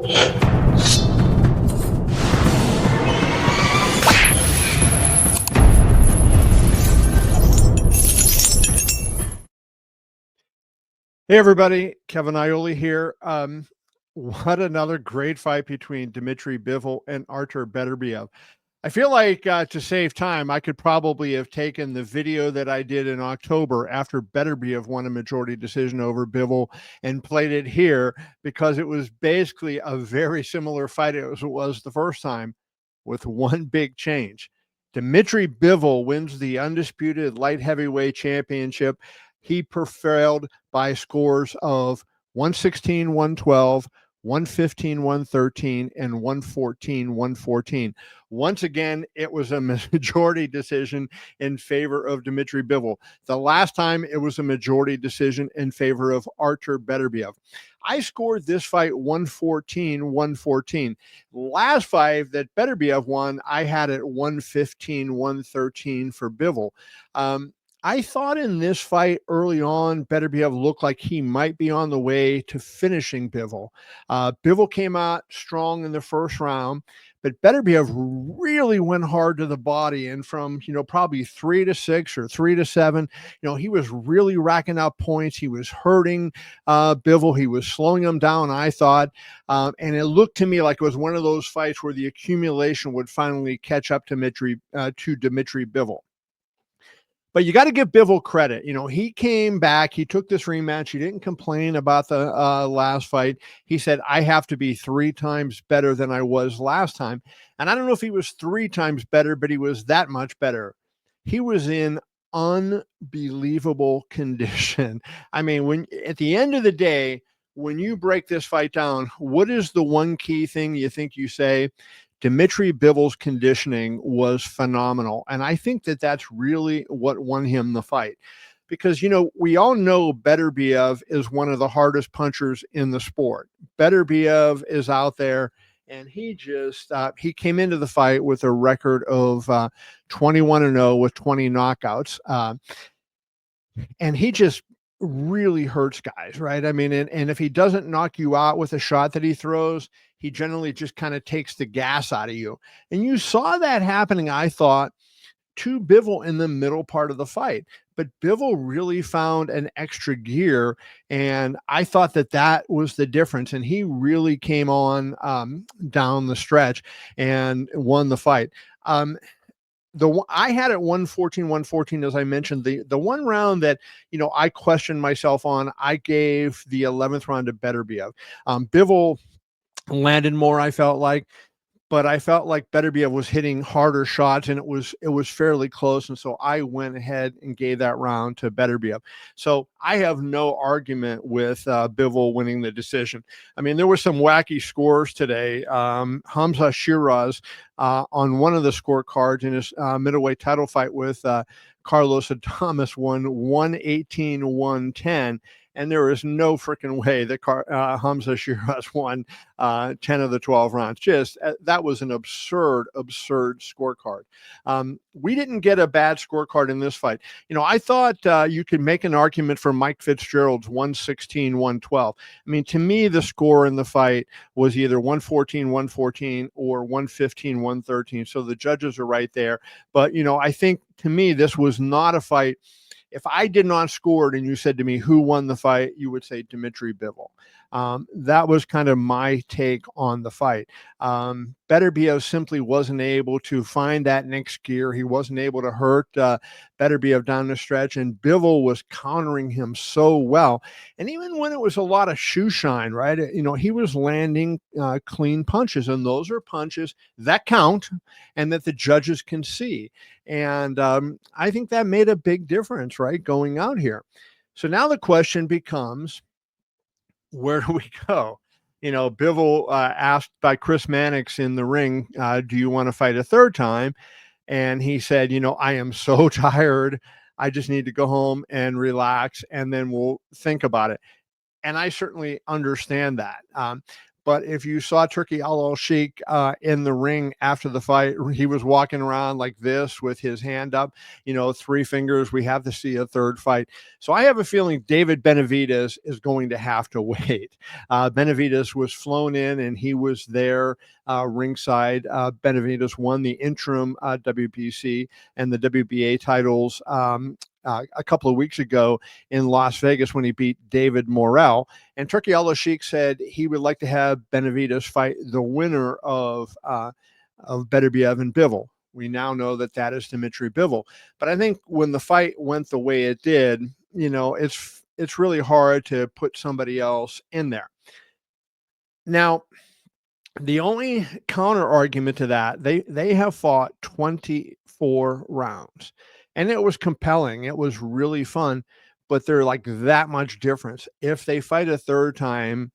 Hey everybody, Kevin Iole here. What another great fight between Dmitry Bivol and Artur Beterbiev. I feel like to save time, I could probably have taken the video that I did in October after Beterbiev won a majority decision over Bivol and played it here because it was basically a very similar fight as it was the first time with one big change. Dmitry Bivol wins the undisputed light heavyweight championship. He prevailed by scores of 116, 112, 115, 113, and 114, 114. Once again, it was a majority decision in favor of Dmitry Bivol. The last time it was a majority decision in favor of Artur Beterbiev. I scored this fight 114, 114. Last fight that Beterbiev won, I had it 115, 113 for Bivol. I thought in this fight early on, Beterbiev looked like he might be on the way to finishing Bivol. Bivol came out strong in the first round, but Beterbiev really went hard to the body. And from, probably 3-6 or 3-7, he was really racking up points. He was hurting Bivol. He was slowing him down, I thought. And it looked to me like it was one of those fights where the accumulation would finally catch up to Dmitry Bivol. But you got to give Bivol credit. He came back. He took this rematch. He didn't complain about the last fight. He said, I have to be 3 times better than I was last time. And I don't know if he was 3 times better, but he was that much better. He was in unbelievable condition. I mean, when at the end of the day, when you break this fight down, what is the one key thing you think you say? Dmitry Bivol's conditioning was phenomenal. And I think that that's really what won him the fight. Because, we all know Beterbiev is one of the hardest punchers in the sport. Beterbiev is out there, and he just, he came into the fight with a record of 21-0 with 20 knockouts. And he just really hurts guys, right? I mean, and if he doesn't knock you out with a shot that he throws, he generally just kind of takes the gas out of you. And you saw that happening, I thought, to Bivol in the middle part of the fight. But Bivol really found an extra gear, and I thought that was the difference. And he really came on down the stretch and won the fight. I had it 114, as I mentioned. The one round that I questioned myself on, I gave the 11th round to Beterbiev. Bivol landed more, I felt like, but I felt like Beterbiev was hitting harder shots, and it was fairly close. And so I went ahead and gave that round to Beterbiev. So I have no argument with Bivol winning the decision. I mean, there were some wacky scores today. Hamza Shiraz on one of the scorecards in his middleweight title fight with Carlos Adames won 118-110. And there is no freaking way that Hamza Shiraz won 10 of the 12 rounds. Just that was an absurd scorecard. We didn't get a bad scorecard in this fight. I thought you could make an argument for Mike Fitzgerald's 116-112. I mean, to me, the score in the fight was either 114-114 or 115-113. So the judges are right there. But, I think to me, this was not a fight. If I did not score it and you said to me who won the fight, you would say Dmitry Bivol. That was kind of my take on the fight. Beterbiev simply wasn't able to find that next gear. He wasn't able to hurt Beterbiev down the stretch, and Bivol was countering him so well. And even when it was a lot of shoe shine, right? He was landing clean punches, and those are punches that count and that the judges can see. And I think that made a big difference, right, going out here. So now the question becomes, where do we go? Bivol asked by Chris Mannix in the ring, do you want to fight a third time? And he said, I am so tired. I just need to go home and relax, and then we'll think about it. And I certainly understand that. But if you saw Turkey Al-Sheikh in the ring after the fight, he was walking around like this with his hand up, 3 fingers. We have to see a third fight. So I have a feeling David Benavidez is going to have to wait. Benavidez was flown in and he was there ringside. Benavidez won the interim WBC and the WBA titles a couple of weeks ago in Las Vegas when he beat David Morrell. And Turkey Al-Sheikh said he would like to have Benavidez fight the winner of Beterbiev and Bivol. We now know that that is Dmitry Bivol. But I think when the fight went the way it did, it's really hard to put somebody else in there. Now, the only counter argument to that, they have fought 24 rounds. And it was compelling. It was really fun, but they're like that much difference. If they fight a third time,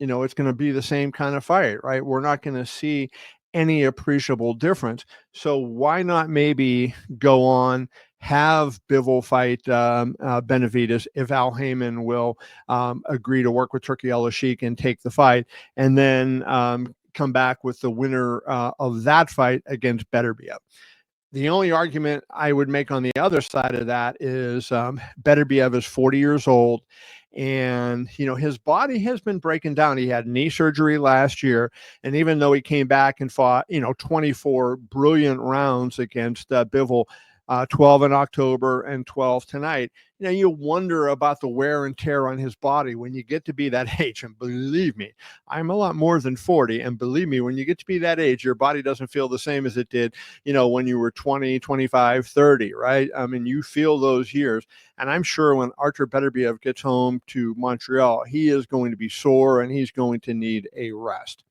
it's going to be the same kind of fight, right? We're not going to see any appreciable difference. So why not maybe go on, have Bivol fight Benavidez if Al Heyman will agree to work with Turkey Al-Sheikh and take the fight, and then come back with the winner of that fight against Beterbiev. The only argument I would make on the other side of that is Beterbiev is 40 years old, and his body has been breaking down. He had knee surgery last year, and even though he came back and fought 24 brilliant rounds against Bivol, 12 in October and 12 tonight, you wonder about the wear and tear on his body when you get to be that age. And believe me, I'm a lot more than 40. And believe me, when you get to be that age, your body doesn't feel the same as it did, when you were 20, 25, 30, right? I mean, you feel those years. And I'm sure when Artur Beterbiev gets home to Montreal, he is going to be sore and he's going to need a rest.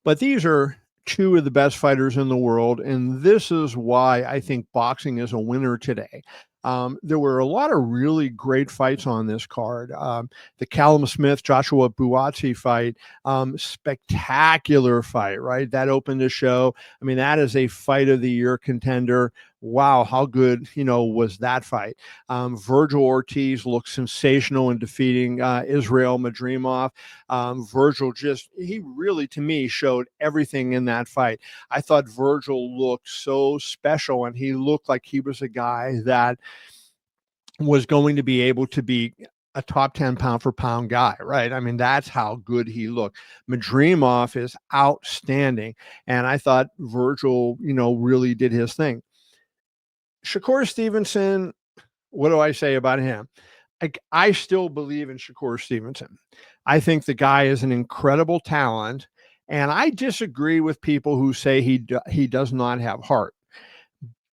But these are two of the best fighters in the world, and this is why I think boxing is a winner today. There were a lot of really great fights on this card. The Callum Smith, Joshua Buatsi fight, spectacular fight, right? That opened the show. I mean, that is a fight of the year contender. Wow, how good, was that fight? Virgil Ortiz looked sensational in defeating Israel Madrimov. Virgil he really, to me, showed everything in that fight. I thought Virgil looked so special, and he looked like he was a guy that was going to be able to be a top 10 pound for pound guy, right? I mean, that's how good he looked. Madrimov is outstanding. And I thought Virgil, really did his thing. Shakur Stevenson, what do I say about him? I still believe in Shakur Stevenson. I think the guy is an incredible talent. And I disagree with people who say he does not have heart.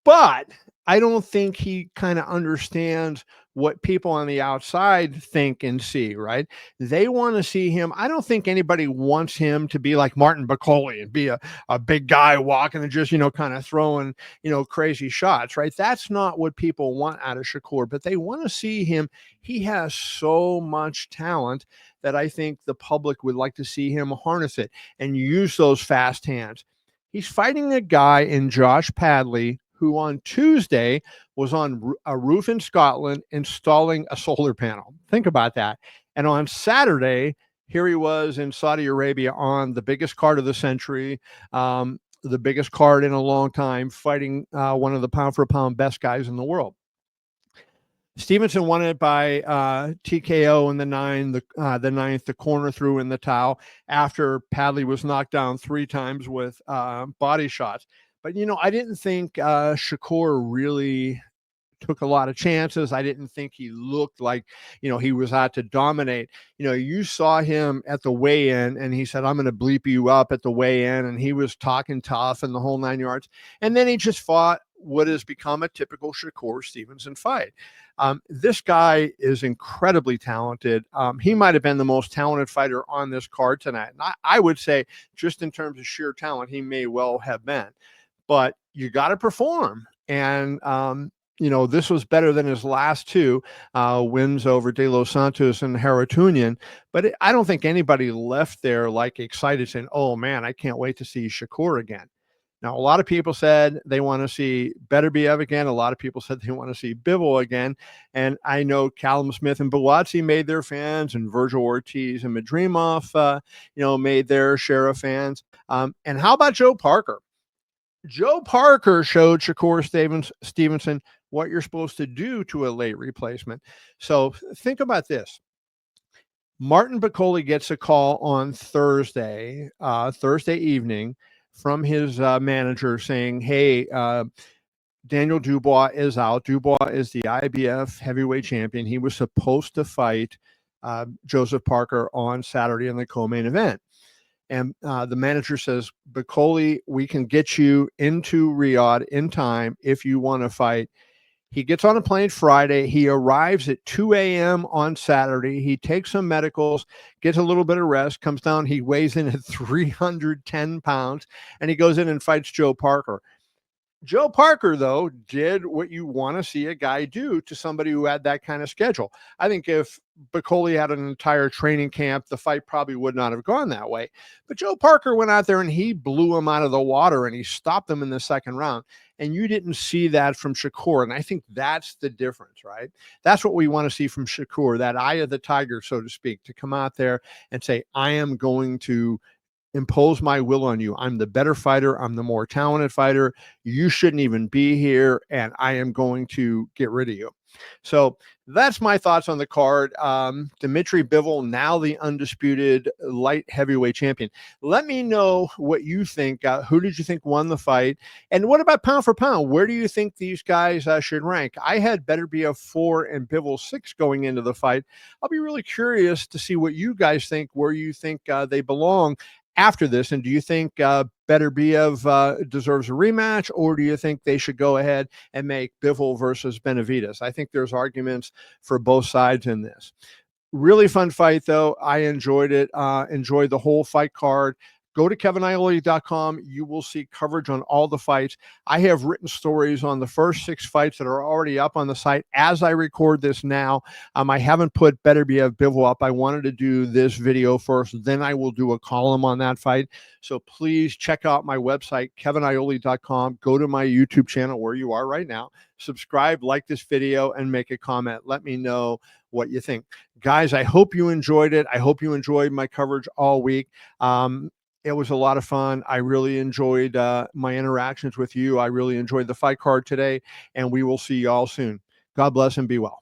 But I don't think he kind of understands what people on the outside think and see, right? They want to see him. I don't think anybody wants him to be like Martin Bakole and be a big guy walking and just, kind of throwing, crazy shots, right? That's not what people want out of Shakur, but they want to see him. He has so much talent that I think the public would like to see him harness it and use those fast hands. He's fighting a guy in Josh Padley, who on Tuesday was on a roof in Scotland installing a solar panel. Think about that. And on Saturday, here he was in Saudi Arabia on the biggest card of the century, the biggest card in a long time, fighting one of the pound for pound best guys in the world. Stevenson won it by TKO in the ninth. The corner threw in the towel after Padley was knocked down 3 times with body shots. But, I didn't think Shakur really took a lot of chances. I didn't think he looked like, he was out to dominate. You saw him at the weigh-in and he said, I'm going to bleep you up at the weigh-in. And he was talking tough and the whole 9 yards. And then he just fought what has become a typical Shakur Stevenson fight. This guy is incredibly talented. He might have been the most talented fighter on this card tonight. And I would say just in terms of sheer talent, he may well have been. But you got to perform. And, this was better than his last 2 wins over De Los Santos and Haratunian. But I don't think anybody left there like excited saying, oh, man, I can't wait to see Shakur again. Now, a lot of people said they want to see Beterbiev again. A lot of people said they want to see Bivol again. And I know Callum Smith and Buatsi made their fans, and Virgil Ortiz and Madrimov, made their share of fans. And how about Joe Parker? Joe Parker showed Shakur Stevenson what you're supposed to do to a late replacement. So think about this. Martin Piccoli gets a call on Thursday evening from his manager saying, hey, Daniel Dubois is out. Dubois is the IBF heavyweight champion. He was supposed to fight Joseph Parker on Saturday in the co-main event. And the manager says, Piccoli, we can get you into Riyadh in time if you want to fight. He gets on a plane Friday. He arrives at 2 a.m. on Saturday. He takes some medicals, gets a little bit of rest, comes down. He weighs in at 310 pounds, and he goes in and fights Joe Parker. Joe Parker, though, did what you want to see a guy do to somebody who had that kind of schedule. I think if Piccoli had an entire training camp, the fight probably would not have gone that way. But Joe Parker went out there and he blew him out of the water and he stopped them in the second round. And you didn't see that from Shakur. And I think that's the difference, right? That's what we want to see from Shakur, that eye of the tiger, so to speak, to come out there and say, I am going to impose my will on you. I'm the better fighter. I'm the more talented fighter. You shouldn't even be here, and I am going to get rid of you. So that's my thoughts on the card. Dmitry Bivol, now the undisputed light heavyweight champion. Let me know what you think. Who did you think won the fight? And what about pound for pound? Where do you think these guys should rank? I had Beterbiev 4 and Bivol 6 going into the fight. I'll be really curious to see what you guys think, where you think they belong after this. And do you think Beterbiev deserves a rematch, or do you think they should go ahead and make Bivol versus Benavidez? I think there's arguments for both sides in this. Really fun fight, though. I enjoyed it. Enjoyed the whole fight card. Go to keviniole.com. You will see coverage on all the fights. I have written stories on the first 6 fights that are already up on the site as I record this now. I haven't put Beterbiev Bivol up. I wanted to do this video first, then I will do a column on that fight. So please check out my website, keviniole.com. Go to my YouTube channel where you are right now. Subscribe, like this video, and make a comment. Let me know what you think. Guys, I hope you enjoyed it. I hope you enjoyed my coverage all week. It was a lot of fun. I really enjoyed my interactions with you. I really enjoyed the fight card today, and we will see you all soon. God bless and be well.